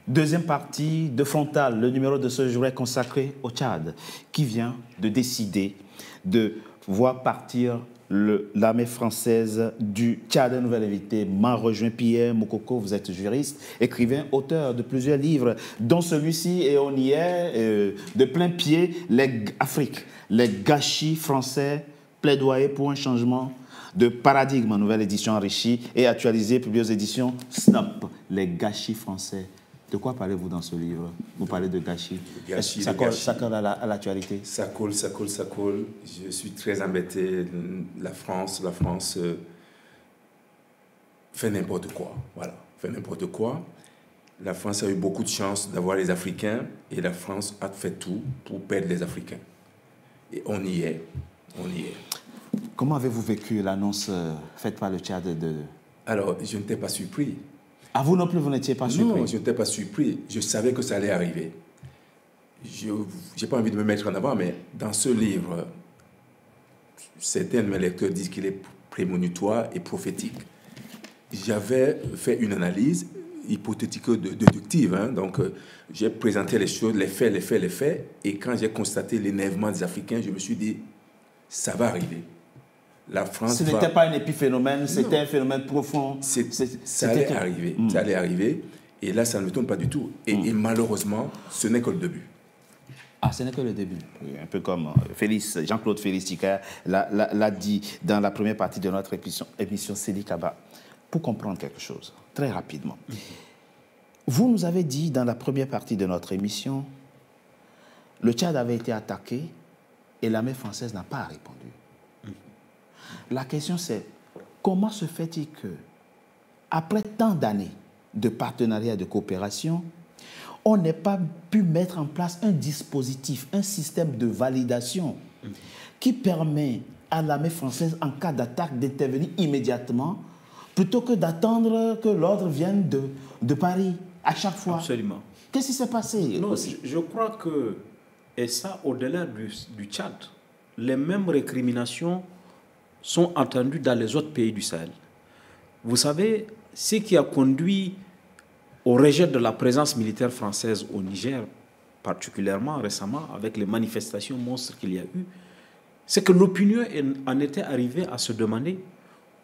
Deuxième partie de Frontal, le numéro de ce jour est consacré au Tchad, qui vient de décider de voir partir l'armée française du Tchad. Un nouvel invité m'a rejoint, Pierre Mokoko. Vous êtes juriste, écrivain, auteur de plusieurs livres, dont celui-ci, et on y est, de plein pied, Afrique, les gâchis français, plaidoyer pour un changement de paradigme, en nouvelle édition enrichie et actualisée, publiée aux éditions Snap, les gâchis français. De quoi parlez-vous dans ce livre? Vous parlez de gâchis. Ça colle à l'actualité? Ça colle. Je suis très embêté. La France fait n'importe quoi. Voilà, fait n'importe quoi. La France a eu beaucoup de chance d'avoir les Africains et la France a fait tout pour perdre les Africains. Et on y est. Comment avez-vous vécu l'annonce faite par le Tchad de... Alors, je n'étais pas surpris. Ah, vous non plus, vous n'étiez pas surpris? Non, je n'étais pas surpris. Je savais que ça allait arriver. Je n'ai pas envie de me mettre en avant, mais dans ce livre, certains de mes lecteurs disent qu'il est prémonitoire et prophétique. J'avais fait une analyse hypothético-déductive. Donc, j'ai présenté les choses, les faits. Et quand j'ai constaté l'énervement des Africains, je me suis dit, ça va arriver. La France Ce n'était pas un épiphénomène, c'était un phénomène profond. Ça allait arriver. Et là, ça ne me tourne pas du tout. Et malheureusement, ce n'est que le début. Ah, ce n'est que le début. Oui, un peu comme Jean-Claude Félix Tika l'a dit dans la première partie de notre émission Sédi Kaba. Pour comprendre quelque chose, très rapidement. Vous nous avez dit dans la première partie de notre émission, le Tchad avait été attaqué et l'armée française n'a pas répondu. La question c'est, comment se fait-il que, après tant d'années de partenariat et de coopération, on n'ait pas pu mettre en place un dispositif, un système de validation qui permet à l'armée française, en cas d'attaque, d'intervenir immédiatement, plutôt que d'attendre que l'ordre vienne de Paris à chaque fois? Absolument. Qu'est-ce qui s'est passé? Non, je crois que, et ça, au-delà du Tchad, les mêmes récriminations sont entendues dans les autres pays du Sahel. Vous savez, ce qui a conduit au rejet de la présence militaire française au Niger, particulièrement récemment, avec les manifestations monstres qu'il y a eu, c'est que l'opinion en était arrivée à se demander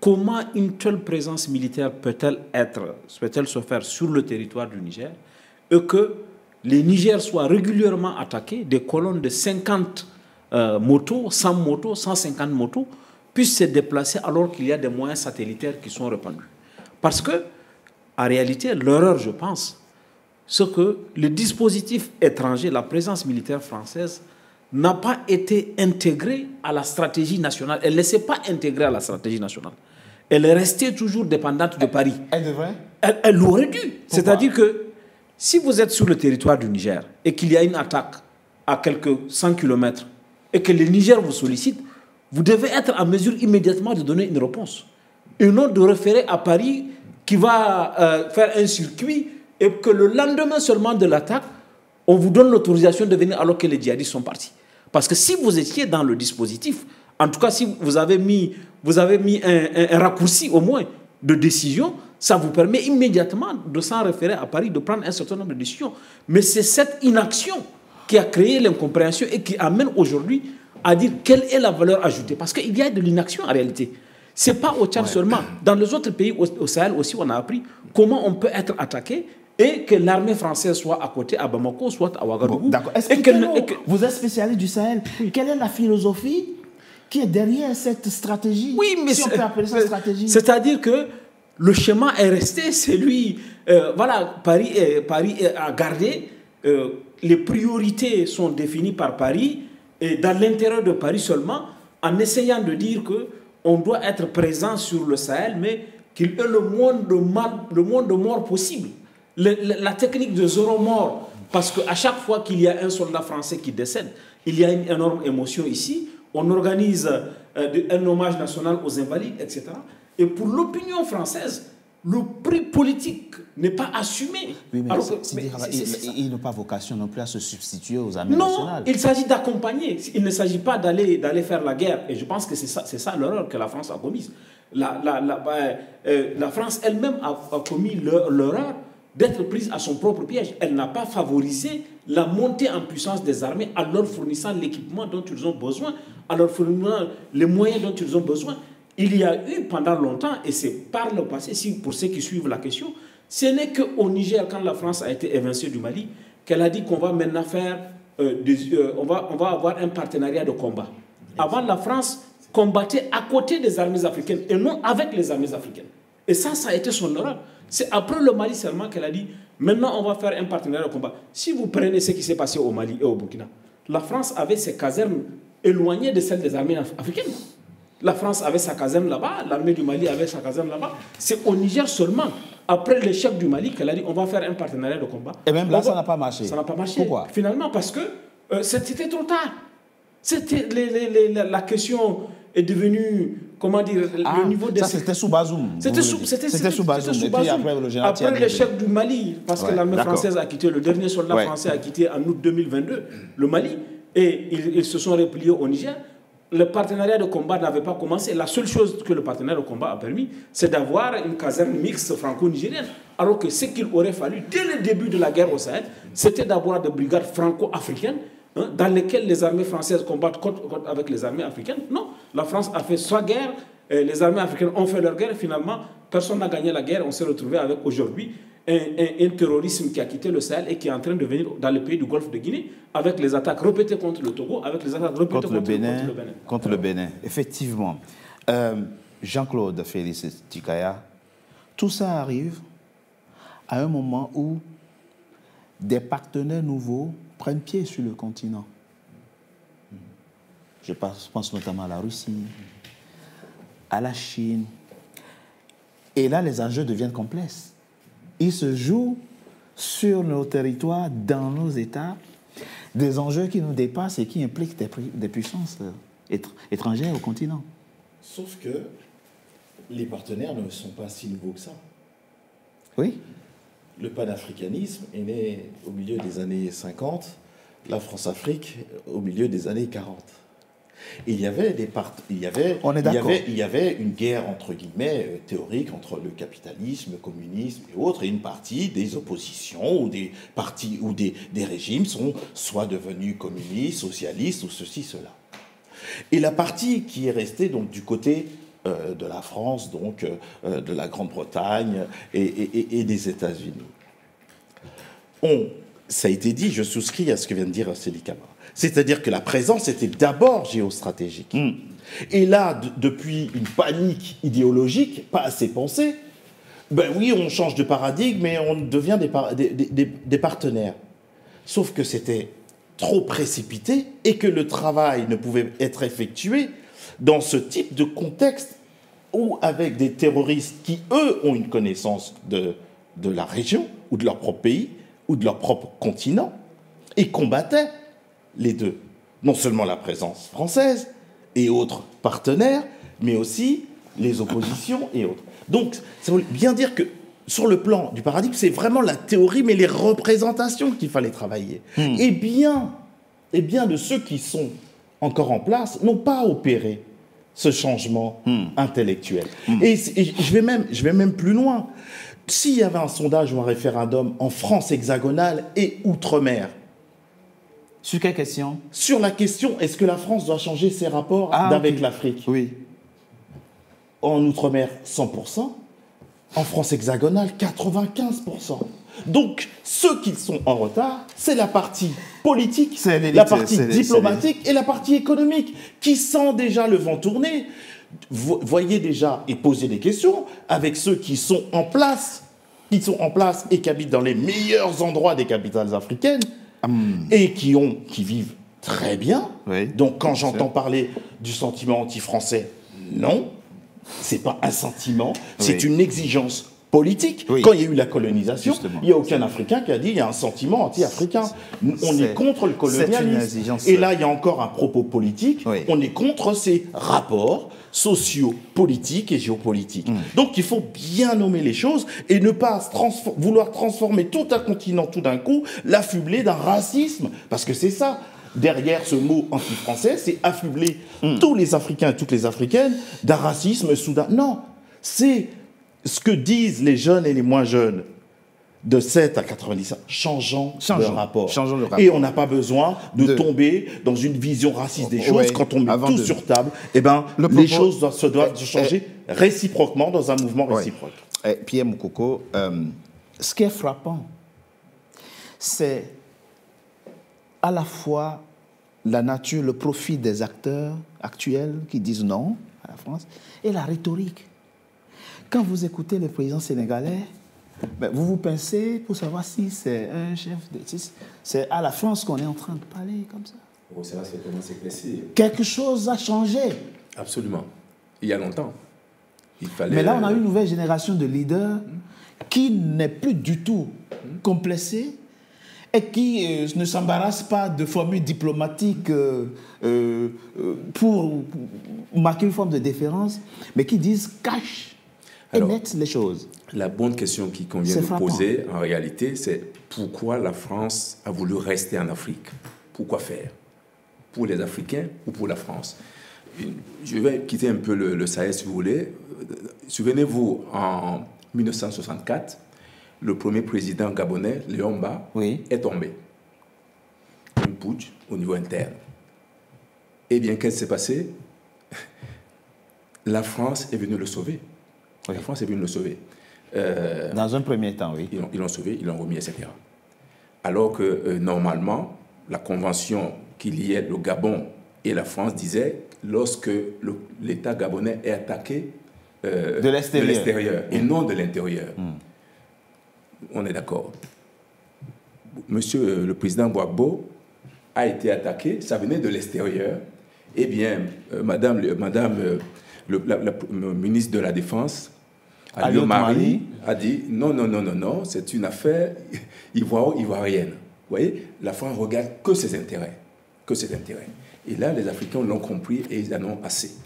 comment une telle présence militaire peut-elle se faire sur le territoire du Niger et que les Niger soient régulièrement attaqués, des colonnes de 50 motos, 100 motos, 150 motos, puissent se déplacer alors qu'il y a des moyens satellitaires qui sont répandus. Parce que, en réalité, l'erreur, je pense, c'est que le dispositif étranger, la présence militaire française, n'a pas été intégrée à la stratégie nationale. Elle ne s'est pas intégrée à la stratégie nationale. Elle est restée toujours dépendante de Paris. Elle devrait? Elle l'aurait dû. C'est-à-dire que si vous êtes sur le territoire du Niger et qu'il y a une attaque à quelques 100 km et que le Niger vous sollicite, vous devez être en mesure immédiatement de donner une réponse. Et non de référer à Paris qui va faire un circuit et que le lendemain seulement de l'attaque, on vous donne l'autorisation de venir alors que les djihadistes sont partis. Parce que si vous étiez dans le dispositif, en tout cas si vous avez mis un raccourci au moins de décision, ça vous permet immédiatement de s'en référer à Paris, de prendre un certain nombre de décisions. Mais c'est cette inaction qui a créé l'incompréhension et qui amène aujourd'hui à dire quelle est la valeur ajoutée. Parce qu'il y a de l'inaction en réalité. Ce n'est pas au Tchad seulement. Dans les autres pays, au Sahel aussi, on a appris comment on peut être attaqué et que l'armée française soit à côté, à Bamako, soit à Ouagadougou. Bon, d'accord. Vous êtes spécialiste du Sahel. Oui. Quelle est la philosophie qui est derrière cette stratégie? Oui, mais si on peut appeler ça stratégie. C'est-à-dire que le schéma est resté, c'est lui. Voilà, Paris a gardé. Les priorités sont définies par Paris et dans l'intérieur de Paris seulement, en essayant de dire qu'on doit être présent sur le Sahel, mais qu'il y ait le moins de morts possible. La technique de zéro mort, parce qu'à chaque fois qu'il y a un soldat français qui décède, il y a une énorme émotion ici. On organise un hommage national aux invalides, etc. Et pour l'opinion française, le prix politique n'est pas assumé. Oui, mais il n'a pas vocation non plus à se substituer aux armées nationales. Non, il s'agit d'accompagner. Il ne s'agit pas d'aller faire la guerre. Et je pense que c'est ça l'erreur que la France a commise. La France elle-même a commis l'erreur d'être prise à son propre piège. Elle n'a pas favorisé la montée en puissance des armées en leur fournissant l'équipement dont ils ont besoin, en leur fournissant les moyens dont ils ont besoin. Il y a eu pendant longtemps, et c'est par le passé, pour ceux qui suivent la question, ce n'est qu'au Niger, quand la France a été évincée du Mali, qu'elle a dit qu'on va maintenant faire, on va avoir un partenariat de combat. Avant, la France combattait à côté des armées africaines et non avec les armées africaines. Et ça a été son erreur. C'est après le Mali seulement qu'elle a dit, maintenant on va faire un partenariat de combat. Si vous prenez ce qui s'est passé au Mali et au Burkina, la France avait ses casernes éloignées de celles des armées africaines. La France avait sa caserne là-bas, l'armée du Mali avait sa caserne là-bas. C'est au Niger seulement, après l'échec du Mali, qu'elle a dit on va faire un partenariat de combat. Et même là, ça n'a pas marché. Ça n'a pas marché. Pourquoi? Finalement, parce que c'était trop tard. La question est devenue, comment dire, le niveau des... Ça, c'était sous Bazoum. C'était sous Bazoum. Et puis après, le général après l'échec du Mali, parce que l'armée française a quitté, le dernier soldat français a quitté en août 2022 le Mali, et ils se sont repliés au Niger. Le partenariat de combat n'avait pas commencé. La seule chose que le partenariat de combat a permis, c'est d'avoir une caserne mixte franco-nigérienne. Alors que ce qu'il aurait fallu, dès le début de la guerre au Sahel, c'était d'avoir des brigades franco-africaines dans lesquelles les armées françaises combattent avec les armées africaines. Non, la France a fait sa guerre, les armées africaines ont fait leur guerre, et finalement, personne n'a gagné la guerre. On s'est retrouvé avec aujourd'hui un terrorisme qui a quitté le Sahel et qui est en train de venir dans les pays du Golfe de Guinée, avec les attaques répétées contre le Togo, avec les attaques répétées contre le Bénin. Effectivement. Jean-Claude Félix Tikaya, tout ça arrive à un moment où des partenaires nouveaux prennent pied sur le continent. Je pense notamment à la Russie, à la Chine. Et là, les enjeux deviennent complexes. Ils se jouent sur nos territoires, dans nos États, des enjeux qui nous dépassent et qui impliquent des puissances étrangères au continent. Sauf que les partenaires ne sont pas si nouveaux que ça. Oui. Le panafricanisme est né au milieu des années 50, la France-Afrique au milieu des années 40. Il y avait une guerre entre guillemets théorique entre le capitalisme, le communisme et autres, et une partie des oppositions ou des partis ou des régimes sont soit devenus communistes, socialistes ou ceci, cela. Et la partie qui est restée donc du côté de la France, donc de la Grande-Bretagne et des États-Unis. Ça a été dit, je souscris à ce que vient de dire Sédi Kaba. C'est-à-dire que la présence était d'abord géostratégique. Et là, depuis une panique idéologique, pas assez pensée, ben oui, on change de paradigme et on devient des partenaires. Sauf que c'était trop précipité et que le travail ne pouvait être effectué dans ce type de contexte ou avec des terroristes qui, eux, ont une connaissance de la région ou de leur propre pays ou de leur propre continent et combattaient les deux. Non seulement la présence française et autres partenaires, mais aussi les oppositions et autres. Donc, ça veut bien dire que sur le plan du paradigme, c'est vraiment la théorie, mais les représentations qu'il fallait travailler. Et bien de ceux qui sont encore en place n'ont pas opéré ce changement intellectuel. Et je vais même plus loin. S'il y avait un sondage ou un référendum en France hexagonale et outre-mer, sur quelle question? Sur la question, est-ce que la France doit changer ses rapports avec l'Afrique? Oui. En outre-mer, 100%. En France hexagonale, 95%. Donc, ceux qui sont en retard, c'est la partie politique, la partie diplomatique et la partie économique, qui sent déjà le vent tourner. Voyez déjà et posez des questions avec ceux qui sont en place et qui habitent dans les meilleurs endroits des capitales africaines et qui vivent très bien. Oui. Donc, quand j'entends parler du sentiment anti-français, non. C'est pas un sentiment, c'est une exigence politique. Oui. Quand il y a eu la colonisation, il n'y a aucun Africain qui a dit il y a un sentiment anti-africain. On est contre le colonialisme. Et là, il y a encore un propos politique. Oui. On est contre ces rapports sociaux, politiques et géopolitiques. Donc, il faut bien nommer les choses et ne pas vouloir transformer tout un continent tout d'un coup, l'affubler d'un racisme. Parce que c'est ça. Derrière ce mot anti-français, c'est affubler tous les Africains et toutes les Africaines d'un racisme soudain. Non, c'est ce que disent les jeunes et les moins jeunes. de 7 à 90 ans, changeons le rapport. Changeons le rapport. Et on n'a pas besoin de tomber dans une vision raciste des choses. Ouais, quand on met avant tout de- sur table, eh ben, propos- les choses doivent se changer réciproquement dans un mouvement réciproque. Pierre Moukoko, ce qui est frappant, c'est à la fois la nature, le profil des acteurs actuels qui disent non à la France et la rhétorique. Quand vous écoutez le président sénégalais, ben, vous vous pincez pour savoir si c'est un chef de... C'est à la France qu'on est en train de parler comme ça. Oh, c'est là que ça commence à s'éclaircir. Quelque chose a changé. Absolument. Il y a longtemps. Il fallait... Mais là, on a une nouvelle génération de leaders qui n'est plus du tout complexée et qui ne s'embarrasse pas de formules diplomatiques pour marquer une forme de déférence, mais qui disent cash et Alors, net les choses. La bonne question qui convient C'est de frappant. poser, en réalité, c'est pourquoi la France a voulu rester en Afrique? Pourquoi faire? Pour les Africains ou pour la France? Je vais quitter un peu le Sahel, si vous voulez. Souvenez-vous, en 1964, le premier président gabonais, Léon Mba, Oui. est tombé. Une putsch au niveau interne. Eh bien, qu'est-ce qui s'est passé? La France est venue le sauver. Oui. La France est venue le sauver. Dans un premier temps, oui. Ils l'ont sauvé, ils l'ont remis, etc. Alors que normalement, la convention qui liait le Gabon et la France disait lorsque l'État gabonais est attaqué De l'extérieur. et non de l'intérieur. On est d'accord. Monsieur le président Gbagbo a été attaqué, ça venait de l'extérieur. Eh bien, madame la ministre de la Défense, Alio Marie, a dit non, c'est une affaire ivoirienne. Vous voyez, la France regarde que ses intérêts. Que ses intérêts. Et là, les Africains l'ont compris et ils en ont assez.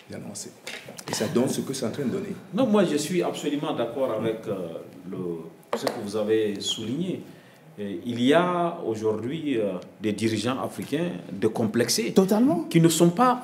Et ça donne ce que c'est en train de donner. Non, moi je suis absolument d'accord avec ce que vous avez souligné. Il y a aujourd'hui des dirigeants africains décomplexés. Totalement. Qui ne sont pas...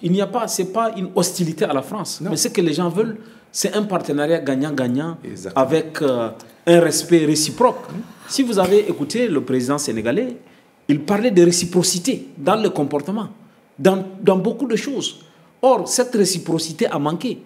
Il n'y a pas... C'est pas une hostilité à la France. Non. Mais ce que les gens veulent, c'est un partenariat gagnant-gagnant Exactement. avec un respect réciproque. Si vous avez écouté le président sénégalais, il parlait de réciprocité dans le comportement, dans beaucoup de choses. Or, cette réciprocité a manqué.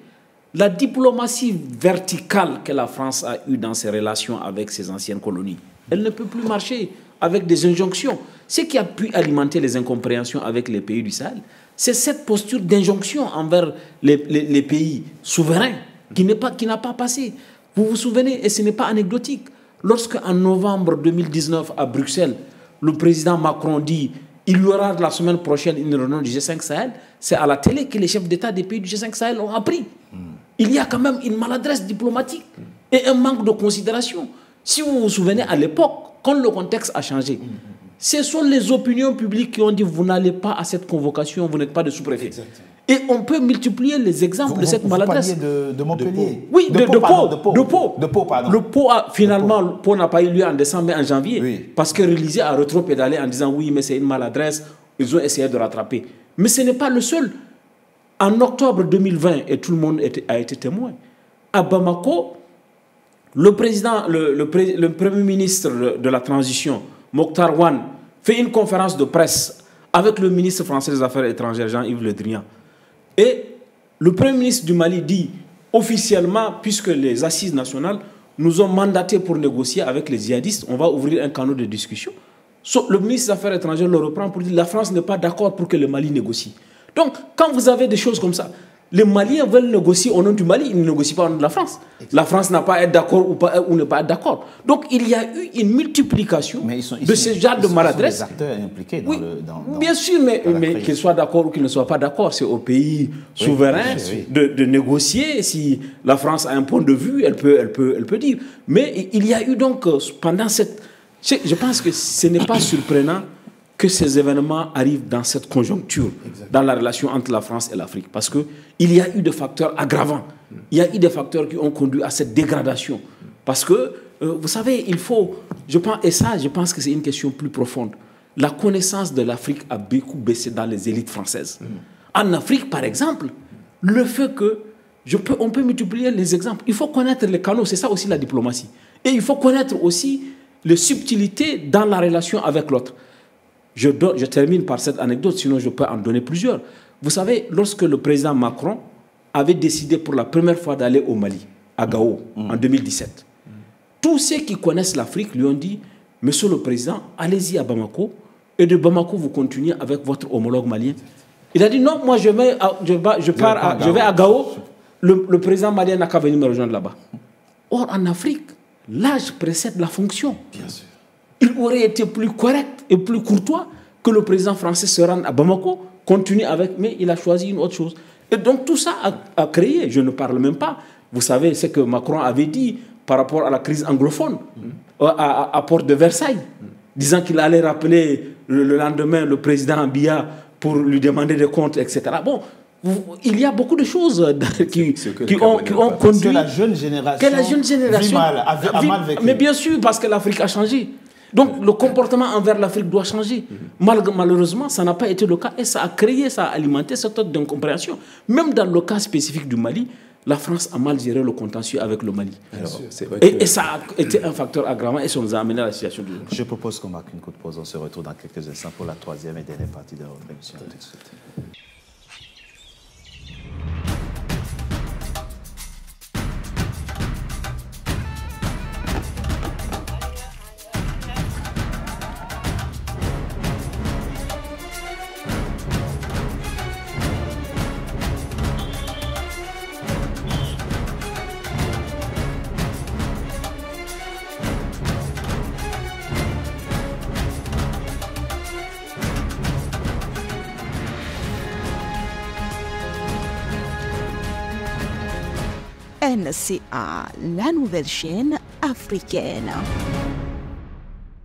La diplomatie verticale que la France a eue dans ses relations avec ses anciennes colonies, elle ne peut plus marcher avec des injonctions. Ce qui a pu alimenter les incompréhensions avec les pays du Sahel, c'est cette posture d'injonction envers les pays souverains qui n'a pas passé. Vous vous souvenez, et ce n'est pas anecdotique, lorsque en novembre 2019 à Bruxelles, le président Macron dit il y aura la semaine prochaine une réunion du G5 Sahel, c'est à la télé que les chefs d'État des pays du G5 Sahel ont appris. Il y a quand même une maladresse diplomatique et un manque de considération. Si vous vous souvenez, à l'époque, quand le contexte a changé, ce sont les opinions publiques qui ont dit vous n'allez pas à cette convocation, vous n'êtes pas de sous-préfet. Et on peut multiplier les exemples de cette maladresse. Vous parliez de Montpellier. Oui, de Pau. De Pau, pardon. Le Pau, finalement, le Pau n'a pas eu lieu en décembre, mais en janvier. Oui. Parce que l'Élysée a rétro-pédalé en disant oui, mais c'est une maladresse. Ils ont essayé de rattraper. Mais ce n'est pas le seul. En octobre 2020, et tout le monde a été témoin, à Bamako, le premier ministre de la transition, Mokhtar Wane, fait une conférence de presse avec le ministre français des Affaires étrangères, Jean-Yves Le Drian. Et le Premier ministre du Mali dit officiellement, puisque les assises nationales nous ont mandatés pour négocier avec les djihadistes, on va ouvrir un canal de discussion. Le ministre des Affaires étrangères le reprend pour dire que la France n'est pas d'accord pour que le Mali négocie. Donc, quand vous avez des choses comme ça, les Maliens veulent négocier au nom du Mali, ils ne négocient pas au nom de la France. La France n'a pas à être d'accord ou ne pas être d'accord. Donc, il y a eu une multiplication de ce genre de maladresse. Ils sont des acteurs impliqués dans bien sûr, mais qu'ils soient d'accord ou qu'ils ne soient pas d'accord, c'est au pays souverain de négocier. Si la France a un point de vue, elle peut dire. Mais il y a eu donc, pendant cette... Je pense que ce n'est pas surprenant que ces événements arrivent dans cette conjoncture, dans la relation entre la France et l'Afrique. Parce qu'il y a eu des facteurs aggravants. Il y a eu des facteurs qui ont conduit à cette dégradation. Parce que, vous savez, il faut... je pense que c'est une question plus profonde. La connaissance de l'Afrique a beaucoup baissé dans les élites françaises. En Afrique, par exemple, le fait que... on peut multiplier les exemples. Il faut connaître les canaux, c'est ça aussi la diplomatie. Et il faut connaître aussi les subtilités dans la relation avec l'autre. Je termine par cette anecdote, sinon je peux en donner plusieurs. Vous savez, lorsque le président Macron avait décidé pour la première fois d'aller au Mali, à Gao, en 2017, tous ceux qui connaissent l'Afrique lui ont dit « Monsieur le Président, allez-y à Bamako, et de Bamako, vous continuez avec votre homologue malien. » Il a dit « Non, moi je vais à Gao, le président malien n'a qu'à venir me rejoindre là-bas. » Or, en Afrique, l'âge précède la fonction. Bien sûr. Il aurait été plus correct et plus courtois que le président français se rende à Bamako, continue avec, mais il a choisi une autre chose. Et donc tout ça a créé, je ne parle même pas, vous savez ce que Macron avait dit par rapport à la crise anglophone, à Porte de Versailles, disant qu'il allait rappeler le lendemain le président Biya pour lui demander des comptes, etc. Bon, il y a beaucoup de choses qui ont conduit... Que la jeune génération a mal vécu. Mais bien sûr, parce que l'Afrique a changé. Donc le comportement envers l'Afrique doit changer. Malheureusement, ça n'a pas été le cas et ça a créé, ça a alimenté cette sorte d'incompréhension. Même dans le cas spécifique du Mali, la France a mal géré le contentieux avec le Mali. Et ça a été un facteur aggravant et ça nous a amené à la situation du... Je propose qu'on marque une courte pause. On se retrouve dans quelques instants pour la troisième et dernière partie de notre émission. Tout de suite. NCA, la nouvelle chaîne africaine.